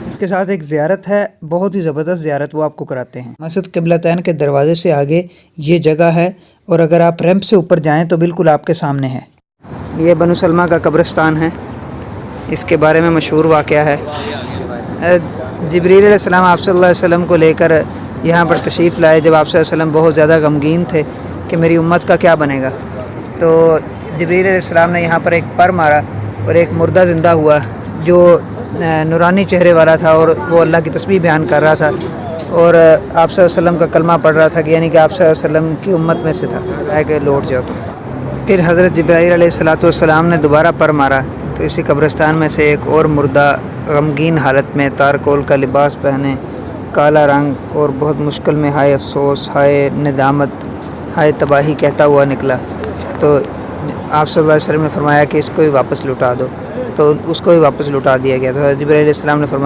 اس کے ساتھ ایک زیارت ہے، بہت ہی زبردست زیارت، وہ آپ کو کراتے ہیں۔ مسجد قبلتین کے دروازے سے آگے یہ جگہ ہے، اور اگر آپ ریمپ سے اوپر جائیں تو بالکل آپ کے سامنے ہے۔ یہ بنو سلمہ کا قبرستان ہے، اس کے بارے میں مشہور واقعہ ہے۔ جبریل علیہ السلام آپ صلی اللہ علیہ وسلم کو لے کر یہاں پر تشریف لائے جب آپ صلی اللہ علیہ وسلم بہت زیادہ غمگین تھے کہ میری امت کا کیا بنے گا، تو جبریل علیہ السلام نے یہاں پر ایک پر مارا اور ایک مردہ زندہ ہوا جو نورانی چہرے والا تھا، اور وہ اللہ کی تسبیح بیان کر رہا تھا، اور آپ صلی اللہ علیہ وسلم کا کلمہ پڑھ رہا تھا، کہ یعنی کہ آپ صلی اللہ علیہ وسلم کی امت میں سے تھا، ہے کہ لوٹ جاؤ۔ پھر حضرت جبرائیل علیہ السلام نے دوبارہ پر مارا تو اسی قبرستان میں سے ایک اور مردہ غمگین حالت میں، تارکول کا لباس پہنے، کالا رنگ اور بہت مشکل میں ہائے افسوس، ہائے ندامت، ہائے تباہی کہتا ہوا نکلا۔ تو آپ صلی اللہ علیہ وسلم نے فرمایا کہ اس کو ہی واپس لوٹا دو، تو اس کو ہی واپس لوٹا دیا گیا۔ تو حضرت جبرائیل علیہ السلام نے فرمایا